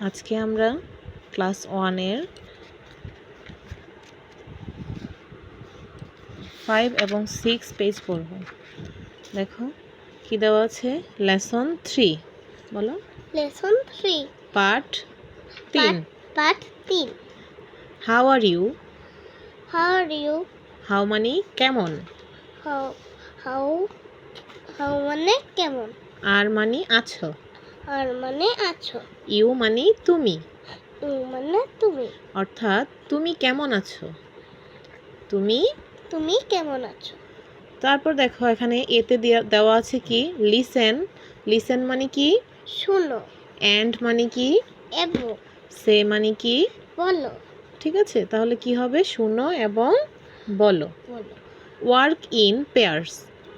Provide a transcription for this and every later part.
আজকে আমরা ক্লাস 1 এর 5 এবং 6 পেজ পড়ব। দেখো কি দেওয়া আছে, লেসন 3 বলো। Lesson 3 part 3। Part 3। How are you? How are you? How মানে কেমন, হাউ হাউ হাউ মানে কেমন, আর মানে আছো, আর মানে আছো, ইউ মানে তুমি, ইউ মানে তুমি, অর্থাৎ তুমি কেমন আছো, তুমি। তুমি কেমন আছো। তারপর দেখো এখানে এতে দেওয়া আছে কি, লিসেন। লিসেন মানে কি, শুনো। অ্যান্ড মানে কি, এবং। সে মানে কি, বলো। ঠিক আছে, তাহলে কি হবে, শুনো এবং বলো। বলো। Work in pairs.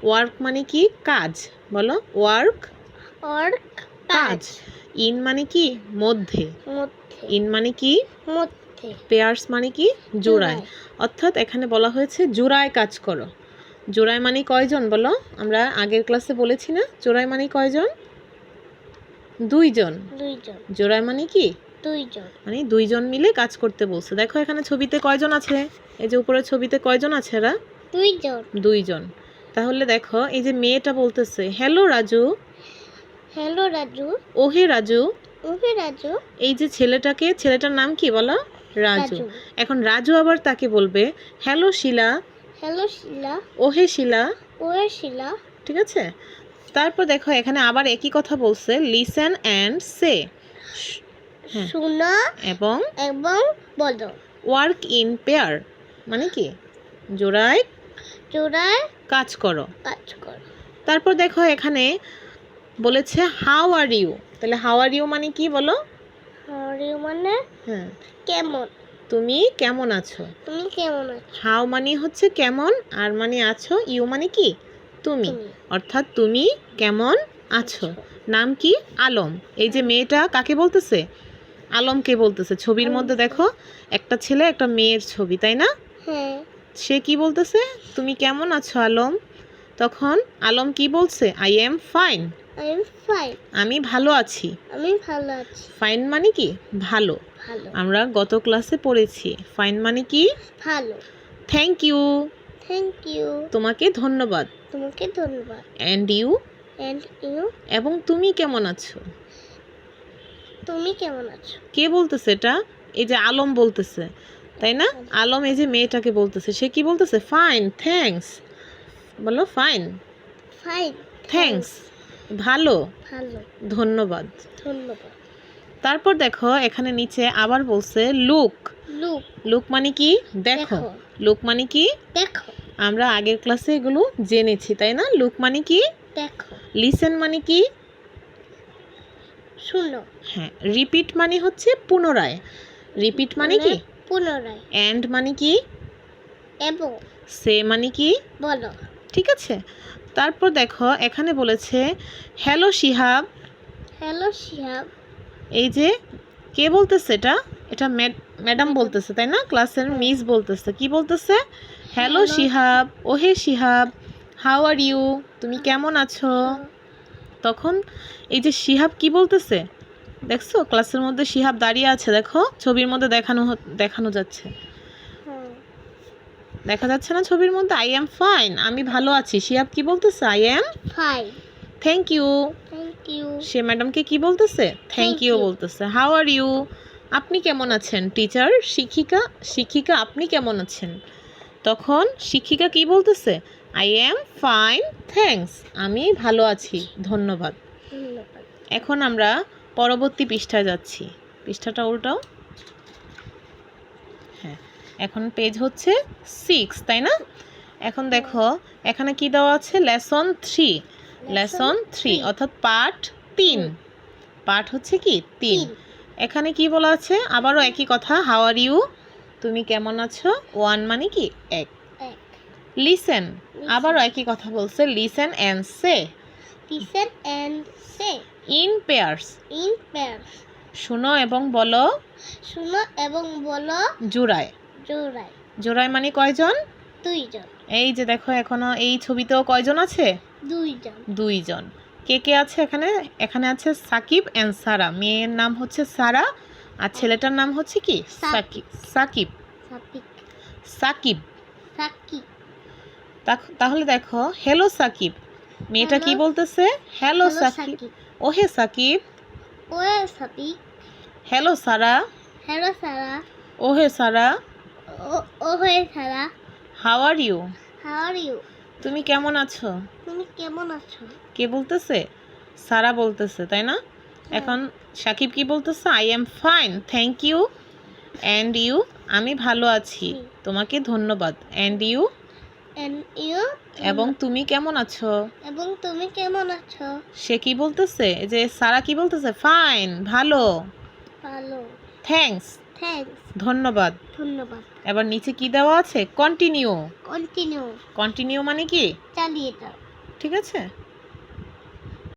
ওয়ার্ক মানে কি, কাজ, বলো ওয়ার্ক। ওয়ার্ক কাজ। ইন মানে কি, মধ্যে। মধ্যে। ইন মানে কি, মধ্যে। পেয়ার্স মানে কি, জোড়ায়। অর্থাৎ এখানে বলা হয়েছে জোড়ায় কাজ করো। জোড়ায় মানে কয়জন বলো, আমরা আগের ক্লাসে বলেছি না, জোড়ায় মানে কয়জন, দুইজন। দুইজন। জোড়ায় মানে কি, দুইজন, মানে দুইজন মিলে কাজ করতে বলছে। দেখো এখানে ছবিতে কয়জন আছে, এই যে উপরে ছবিতে কয়জন আছে, এরা দুইজন। দুইজন। তাহলে দেখো এই যে মেয়েটা বলতেছে হ্যালো রাজু। হ্যালো রাজু। ওহে রাজু। ওহে রাজু। এই যে ছেলেটার নাম কি বলো, রাজু। এখন রাজু আবার তাকে বলবে হ্যালো শিলা। হ্যালো শিলা। ওহে শিলা। ওহে শিলা। ঠিক আছে। তারপর দেখো এখানে আবার একই কথা বলছে, লিসেন অ্যান্ড সে। শুনো এবং এবং বলো। ওয়ার্ক ইন পেয়ার মানে কি, জোড়ায় জোড়ায় কাজ করো। কাজ করো। তারপর দেখো এখানে বলেছে হাউ আর ইউ। তাহলে হাউ আর ইউ মানে কি বলো, হাউ আর ইউ মানে কেমন, তুমি কেমন আছো। তুমি কেমন আছো। হাউ মানে হচ্ছে কেমন, আর মানে আছো, ইউ মানে কি, তুমি। অর্থাৎ তুমি কেমন আছো। নাম কি, আলম। এই যে মেয়েটা কাকে বলতেছে, আলমকে বলতেছে। ছবির মধ্যে দেখো একটা ছেলে একটা মেয়ের ছবি, তাই না। হ্যাঁ। সে কি বলতেছে, তুমি কেমন আছো আলম। তখন আলম কি বলছে, I am fine. I am fine. আমি ভালো আছি। আমি ভালো আছি। ফাইন মানে কি, ভালো। ভালো। আমরা গত ক্লাসে পড়েছি ফাইন মানে কি, ভালো। Thank you. Thank you. তোমাকে ধন্যবাদ। তোমাকে ধন্যবাদ। And you. And you. এবং তুমি কেমন আছো। তুমি কেমন আছো। কে বলতেছে এটা, এই যে আলম বলতেছে, তাই না। আলম এই যে মেয়েটাকে বলতেছে, সে কি বলতেছে, ফাইন থ্যাঙ্কস। বলো ফাইন ফাইন থ্যাঙ্কস, ভালো ভালো, ধন্যবাদ। ধন্যবাদ। তারপর দেখো এখানে নিচে আবার বলছে লুক। লুক। লুক মানে কি, দেখো। লুক মানে কি, দেখো। আমরা আগের ক্লাসে এগুলো জেনেছি, তাই না। লুক মানে কি, দেখো। লিসেন মানে কি, শুনো। হ্যাঁ। রিপিট মানে হচ্ছে পুনরায়। রিপিট মানে কি, পুনরায়। অ্যান্ড মানে কি, এবং। সে মানে কি, বলো। ঠিক আছে। তারপর দেখো এখানে বলেছে হ্যালো শিহাব। হ্যালো শিহাব। এই যে কে বলতেছে, এটা এটা ম্যাডাম বলতেছে, তাই না। ক্লাসের মিস বলতেছে, কি বলতেছে, হ্যালো শিহাব, ওহে শিহাব, হাউ আর ইউ, তুমি কেমন আছো। তখন এই যে শিহাব কি বলতেছে, দেখছো ক্লাসের মধ্যে শিহাব দাঁড়িয়ে আছে, দেখো ছবির মধ্যে দেখানো যাচ্ছে, দেখা যাচ্ছে না ছবির মধ্যে, আই এম ফাইন, আমি ভালো আছি। শিহাব কি বলতেছে, I am fine. Thank you. Thank you. সে ম্যাডামকে কি বলতেছে, থ্যাংক ইউ বলতেছে। হাউ আর ইউ, আপনি কেমন আছেন। টিচার, শিক্ষিকা আপনি কেমন আছেন। তখন শিক্ষিকা কি বলতেছে, আই এম ফাইন থ্যাঙ্কস, আমি ভালো আছি, ধন্যবাদ। এখন আমরা পরবর্তী পৃষ্ঠায় যাচ্ছি। পৃষ্ঠাটা উল্টাও। হ্যাঁ, এখন পেজ হচ্ছে 6, তাই না। এখন দেখো এখানে কি দেওয়া আছে, লেসন 3। লেসন 3 অর্থাৎ পার্ট 3। পার্ট হচ্ছে কি 3। এখানে কি বলা আছে, আবারও একই কথা, হাউ আর ইউ, তুমি কেমন আছো। 1 মানে কি, এক। লিসেন, আবারও একই কথা বলছে, listen and say. Listen and say. In pairs. In pairs. শুনো এবং বলো। শুনো এবং বলো। জোড়ায়। জোড়ায়। জোড়ায় মানে কয়জন, দুইজন। এই যে দেখো এখনো এই ছবিতেও কয়জন আছে, দুইজন। দুইজন। কে কে আছে এখানে? এখানে আছে সাকিব অ্যান্ড সারা। মেয়ের নাম হচ্ছে সারা আর ছেলেটার নাম হচ্ছে কি? সাকিব। সাকিব সাকিব সাকিব। সাকিব তাহলে দেখো, হ্যালো সাকিব। মেয়েটা কি Hello. বলতেছে? Hello Hello, Sakib. সাকিব। ওহে সাকিব। ওয়ে Sakib hello Sara. Hello Sara ওহে সারা। ও হয়ে Sara how are you? How are you তুমি কেমন আছো? তুমি কেমন আছো? কে বলতেছে? সারা বলতেছে, তাই না? এখন সাকিব কি বলতেছে? I am fine, thank you. And you? আমি ভালো আছি, তোমাকে ধন্যবাদ। And you? এন্ড ইউ এবং তুমি কেমন আছো? এবং তুমি কেমন আছো? সে কি বলতেছে? এই যে সারা কি বলতেছে? ফাইন, ভালো। ভালো। থ্যাঙ্কস, থ্যাঙ্কস ধন্যবাদ। ধন্যবাদ। এবার নিচে কি দেওয়া আছে? কন্টিনিউ। কন্টিনিউ কন্টিনিউ মানে কি? চালিয়ে যাও। ঠিক আছে।